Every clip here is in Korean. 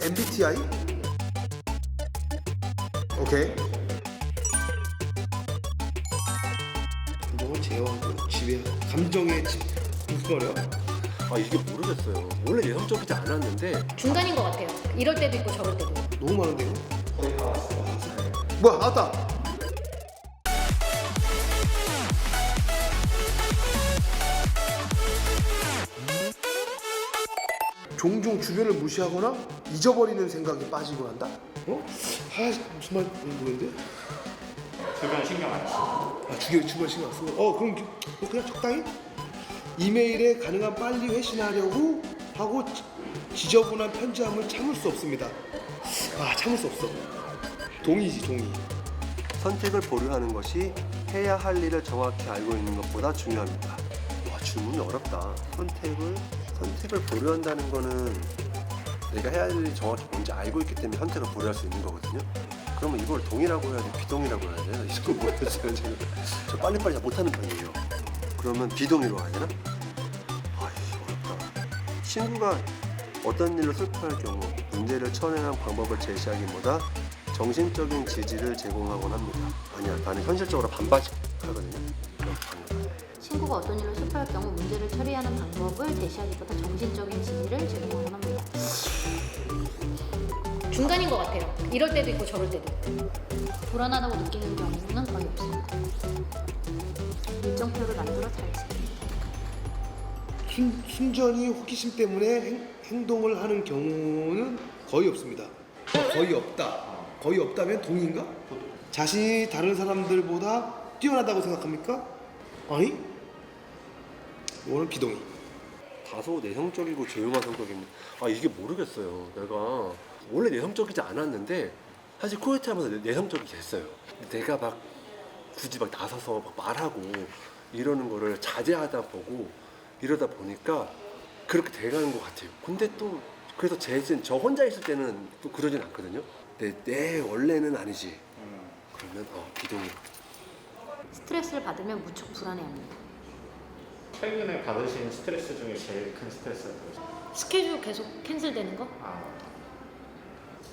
MBTI? 오케이. 감정을 제어하고 지배. 감정의 집. 무슨 말이야? 아 이게 모르겠어요. 원래 내성적이지 않았는데 중간인 것 같아요. 이럴 때도 있고 저럴 때도. 너무 많은데요? 거의 다 왔어. 뭐야 나왔다. 종종 주변을 무시하거나 잊어버리는 생각이 빠지고 난다? 어? 아 무슨 말 모르겠는데? 주변 신경 안 써. 아 주변 신경 안 쓰고 그럼 그냥 적당히? 이메일에 가능한 빨리 회신하려고 하고 지저분한 편지함을 참을 수 없습니다. 아 참을 수 없어. 동의지 동의. 선택을 보류하는 것이 해야 할 일을 정확히 알고 있는 것보다 중요합니다. 와 질문이 어렵다. 선택을 보류한다는 거는 내가 해야 할 일이 정확히 뭔지 알고 있기 때문에 선택을 보류할 수 있는 거거든요. 그러면 이걸 동의라고 해야 돼? 비동의라고 해야 돼? 이걸 모르겠어요 지금. 저 빨리빨리 잘 못하는 편이에요. 그러면 비동의로 가야 되나? 아이씨 어렵다. 친구가 어떤 일로 슬퍼할 경우 문제를 처리하는 방법을 제시하기보다 정신적인 지지를 제공하곤 합니다. 아니야 나는 현실적으로 반박하거든요. 친구가 어떤 일을 슬퍼할 경우 문제를 처리하는 방법을 제시하기보다 정신적인 지지를 제공하곤 합니다. 중간인 것 같아요. 이럴 때도 있고 저럴 때도 있고. 불안하다고 느끼는 경우는 거의 없습니다. 일정표를 만들어 잘 지킵니다. 순전히 호기심 때문에 행동을 하는 경우는 거의 없습니다. 거의 없다. 거의 없다면 동의인가? 자신이 다른 사람들보다 뛰어나다고 생각합니까? 아니? 이거는 비동의. 다소 내성적이고 조용한 성격입니다. 아 이게 모르겠어요. 내가 원래 내성적이지 않았는데 사실 코요태 하면서 내성적이 됐어요. 내가 막 굳이 막 나서서 막 말하고 이러는 거를 자제하다 보고 이러다 보니까 그렇게 돼가는 것 같아요. 근데 또 그래서 저 혼자 있을 때는 또 그러진 않거든요. 내 원래는 아니지. 그러면 비동의. 스트레스를 받으면 무척 불안해합니다. 최근에 받으신 스트레스 중에 제일 큰 스트레스가 뭐죠? 스케줄 계속 캔슬되는 거?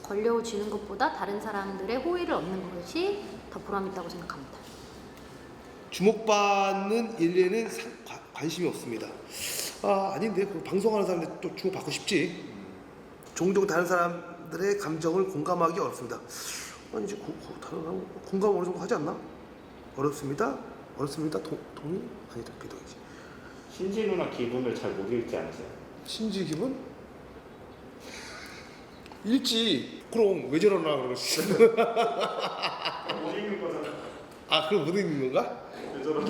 걸려지는 것보다 다른 사람들의 호의를 얻는 것이 더 보람있다고 생각합니다. 주목받는 일에는 관심이 없습니다. 아닌데 그 방송하는 사람들 또 주목받고 싶지. 종종 다른 사람들의 감정을 공감하기 어렵습니다. 아니 이제 다른 사람 공감 어느 정도 하지 않나? 어렵습니다. 동의? 아니다 비동의지. 신진우나 기분을 잘 못 읽지 않으세요? 신지 기분? 읽지. 그럼 왜 저러나 그러지. 못 읽는 거잖아. 그럼 못 읽는 건가? 왜 저러나.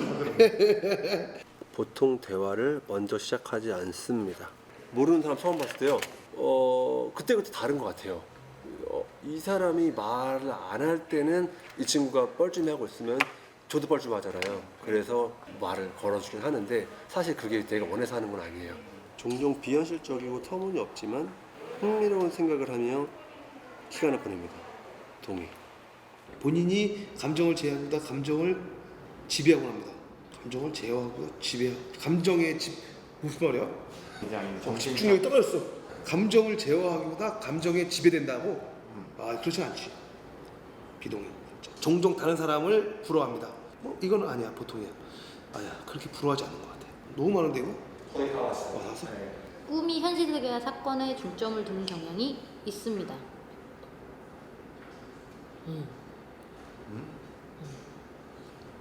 보통 대화를 먼저 시작하지 않습니다. 모르는 사람 처음 봤을 때요. 그때그때 다른 것 같아요. 이 사람이 말을 안 할 때는 이 친구가 뻘쭘해하고 있으면 저도 뻘쭘하잖아요. 그래서 말을 걸어주긴 하는데 사실 그게 내가 원해서 하는 건 아니에요. 종종 비현실적이고 터무니없지만 흥미로운 생각을 하며 시간을 보냅니다. 동의. 본인이 감정을 제어하기보다 감정을 지배하곤 합니다. 감정을 제어하고 지배하고 감정의 무슨 말이야? 굉장히 집중력이 떨어졌어. 감정을 제어하기보다 감정에 지배된다고? 그렇진 않지. 비동의. 종종 다른 사람을 부러워합니다. 이건 아니야 보통이야. 아니야 그렇게 부러워하지 않는 것 같아. 너무 많은데 이거? 거의 다 왔어요. 나왔어? 꿈이 현실 세계와 사건에 중점을 두는 경향이 있습니다.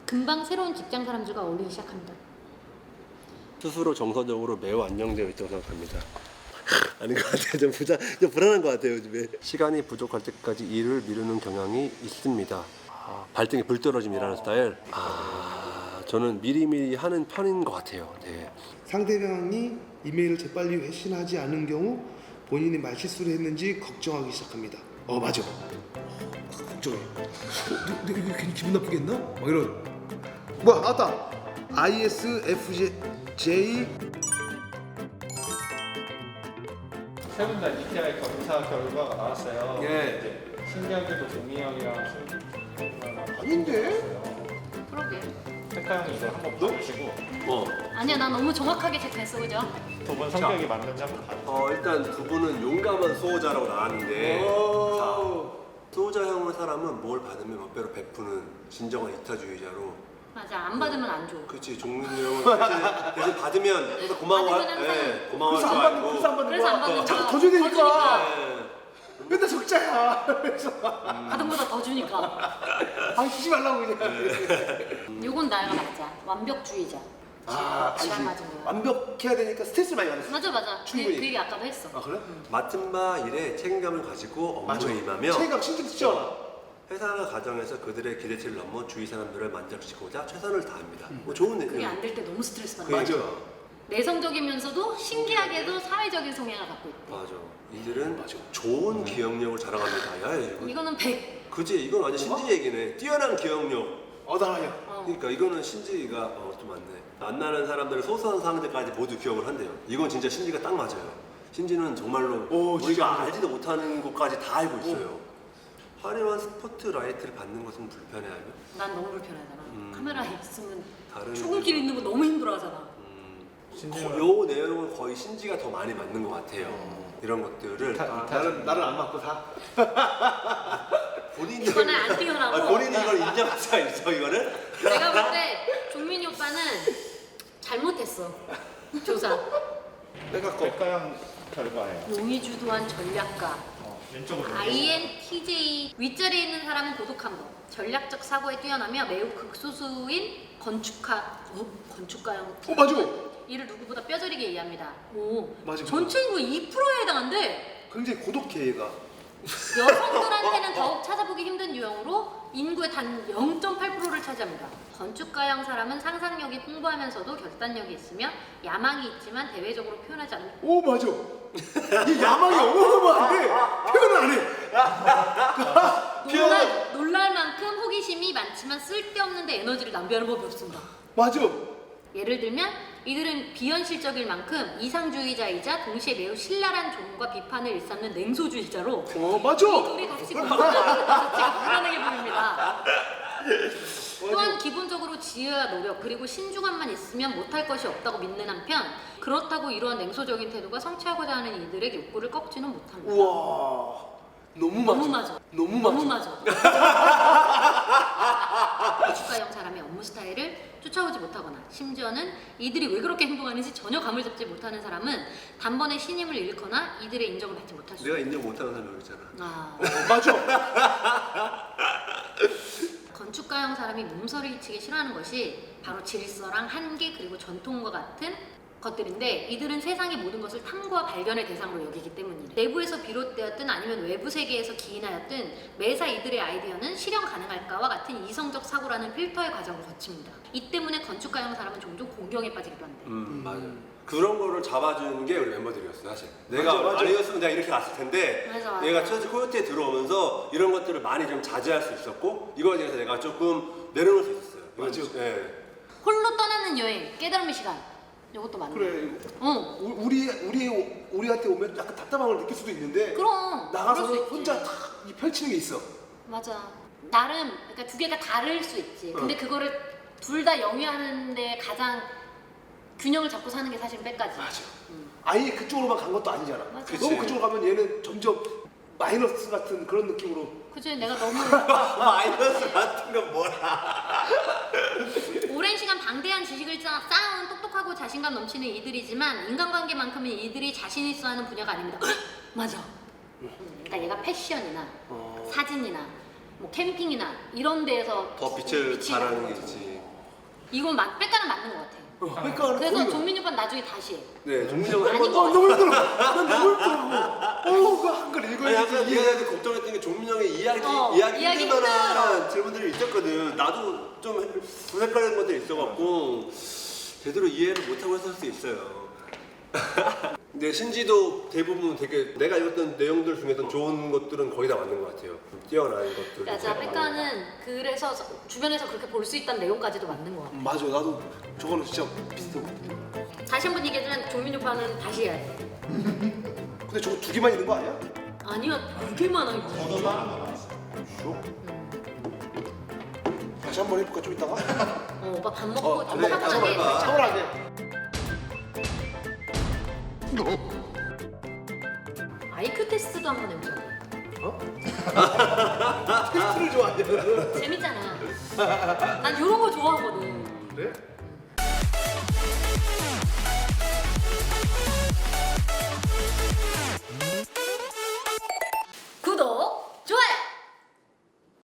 금방 새로운 직장 사람들과 어울리기 시작합니다. 스스로 정서적으로 매우 안정되어 있다고 생각합니다. 아닌 것 같아요. 좀 불안한 것 같아요 요즘에. 시간이 부족할 때까지 일을 미루는 경향이 있습니다. 발등에 불 떨어짐이라는 스타일. 저는 미리미리 하는 편인 것 같아요. 네. 상대방이 이메일을 재빨리 회신하지 않은 경우 본인이 말실수를 했는지 걱정하기 시작합니다. 맞아. 걱정해. 내가 이거 괜히 기분 나쁘겠나? 이런. 뭐야 나왔다. ISFJ 세 분 다 MBTI 검사 결과가 나왔어요. 예. 이제 신기하게도 종이 형이랑 신기하게 아닌데? 그러게. 백가 형이 이제 한번 봐주시고 아니야, 나 너무 정확하게 체크했어, 그죠? 두 분 성격이 맞는지 한번 봐주세요. 일단 두 분은 용감한 수호자라고 나왔는데 자, 수호자형의 사람은 뭘 받으면 몇 배로 베푸는 진정한 이타주의자로. 맞아, 안 받으면 안 줘. 그렇지. 종민이 형은 대신 받으면 항상 고마워. 받으면 항상 예, 고마워할 그래서 줄 안 받는 알고. 그래서 안 받는 그래서 안 거야. 받는 자꾸 거야. 더 줘야 되니까. 예. 맨날 적자야. 그래서 받은 거다 더 주니까. 아 주지 말라고 그냥. 요건 나가 맞아. 완벽주의자. 잘 맞은 거야. 완벽해야 되니까 스트레스 많이 받았어. 맞아. 충분히. 그 얘기 아까도 했어. 아 그래? 맡은 바 일에 책임감을 가지고 업무에 임하며 책임감 신경 쓰지 않아. 회사나 가정에서 그들의 기대치를 넘어 주위 사람들을 만족시키고자 최선을 다합니다. 뭐 좋은 그게 내용. 안 될 때 너무 스트레스 받는 거야. 그러니까. 내성적이면서도 신기하게도 사회적인 성향을 갖고 있대. 맞아. 이들은 좋은 기억력을 자랑합니다. 야, 이거. 이거는 100. 그지? 이건 완전 신지 얘기네. 뛰어난 기억력. 어당하냐. 그러니까 이거는 신지가 좀 맞네. 만나는 사람들 소소한 상황들까지 모두 기억을 한대요. 이건 진짜 신지가 딱 맞아요. 신지는 정말로 오, 진짜 우리가 맞아. 알지도 못하는 것까지 다 알고 있어요. 화려한 스포트라이트를 받는 것은 불편해하며 난 너무 불편하잖아. 카메라에 있으면 다른 출근길 있는 거 너무 힘들어하잖아. 요 내용은 거의 신지가 더 많이 맞는 것 같아요. 이런 것들을 나를 안 맞고 사. 본인이 이거는 안 뛰어나고. 본인이 이걸 인정할 수가 있어 이거를? 내가 볼 때 종민이 오빠는 잘못했어. 조사. 내가 거. 백가 형 결과예요. 용의주도한 전략가. 왼쪽으로. INTJ. 윗자리에 있는 사람은 고독한 법. 전략적 사고에 뛰어나며 매우 극소수인 건축가형. 맞아. 이를 누구보다 뼈저리게 이해합니다. 오, 맞아. 전체 인구의 2%에 해당한데 굉장히 고독해 얘가. 여성들한테는 더욱 찾아보기 힘든 유형으로 인구의 단 0.8%를 차지합니다. 건축가형 사람은 상상력이 풍부하면서도 결단력이 있으며 야망이 있지만 대외적으로 표현하지 않는. 오 맞아. 이 야망이 어마어마한데 표현을 안 해. 놀랄 만큼 호기심이 많지만 쓸데없는데 에너지를 낭비하는 법이 없습니다. 맞아. 예를 들면 이들은 비현실적일 만큼 이상주의자이자 동시에 매우 신랄한 조언과 비판을 일삼는 냉소주의자로 맞아. 이 둘이 같이 공존하는 것 자체가 불안하게 보입니다. 또한 기본적으로 지혜와 노력 그리고 신중함만 있으면 못할 것이 없다고 믿는 한편 그렇다고 이러한 냉소적인 태도가 성취하고자 하는 이들의 욕구를 꺾지는 못합니다. 우와. 너무 맞아. 너무 맞아. 너무 너무 맞아. 맞아. 건축가형 사람의 업무 스타일을 쫓아오지 못하거나 심지어는 이들이 왜 그렇게 행동하는지 전혀 감을 잡지 못하는 사람은 단번에 신임을 잃거나 이들의 인정을 받지 못할 수 있다. 내가 인정 못하는 사람 여기 있잖아. 맞아. 건축가형 사람이 몸서리 치기 싫어하는 것이 바로 질서랑 한계 그리고 전통과 같은 것들인데 이들은 세상의 모든 것을 탐구와 발견의 대상으로 여기기 때문이래. 내부에서 비롯되었든 아니면 외부 세계에서 기인하였든 매사 이들의 아이디어는 실현 가능할까와 같은 이성적 사고라는 필터의 과정을 거칩니다. 이 때문에 건축가형 사람은 종종 공경에 빠지기도 한대. 맞아. 그런 거를 잡아주는 게 우리 멤버들이었어 사실. 내가 맞아. 아니었으면 내가 이렇게 갔을 텐데 맞아. 내가 첫 코요태에 들어오면서 이런 것들을 많이 좀 자제할 수 있었고 이거에 대해서 내가 조금 내려놓을 수 있었어요. 맞아. 예. 홀로 떠나는 여행, 깨달음의 시간. 이것도 맞네. 그래. 응. 우리한테 오면 약간 답답함을 느낄 수도 있는데 그럼. 나가서 그럴 수 있지. 혼자 탁 펼치는 게 있어. 맞아. 나름 그러니까 두 개가 다를 수 있지. 근데 그거를 둘 다 영위하는데 가장 균형을 잡고 사는 게 사실 백가지. 맞아. 아예 그쪽으로만 간 것도 아니잖아. 맞아. 너무 그쪽으로 가면 얘는 점점 마이너스 같은 그런 느낌으로. 그치, 내가 너무 마이너스 같은 건 뭐라? 오랜 시간 방대한 지식을 쌓아온 똑똑하고 자신감 넘치는 이들이지만 인간관계만큼은 이들이 자신 있어 하는 분야가 아닙니다. 맞아. 그러니까 얘가 패션이나 사진이나 뭐 캠핑이나 이런 데에서 더 빛을 발하는 게 거죠. 있지. 이건 백가는 맞는 것 같아. 그러니까 그래서 종민이 오빠는 나중에 다시 해. 네, 종민이 형은 한 아닌 번도 것 너무 힘들어. 난 너무 힘들어. 그 한글 아니 읽어야지. 아까 네가 걱정했던 게 종민 형의 이야기 이야기 힘들 만한 질문들이 있었거든. 나도 좀 부색하는 것들이 있어갖고 제대로 이해를 못하고 했을 수 있어요. 근데 신지도 대부분 되게 내가 읽었던 내용들 중에서 좋은 것들은 거의 다 맞는 것 같아요. 뛰어난 것들. 맞아. 백가는 그래서 주변에서 그렇게 볼 수 있다는 내용까지도 맞는 것 같아. 맞아. 나도 저거는 진짜 비슷한 것 같아. 다시 한번 얘기하지만 종민이 오빠는 다시 해야 돼. 근데 저거 두 개만 있는 거 아니야? 아니야, 되게 많아 이거. 다시 다시 한번 해볼까 좀 이따가? 오빠 밥 먹고 좀 그래, 차분하게. 차분하게. IQ 테스트도 한번 해보자. 어? 테스트를 좋아하냐? 재밌잖아. 난 이런 거 좋아하거든. 그래?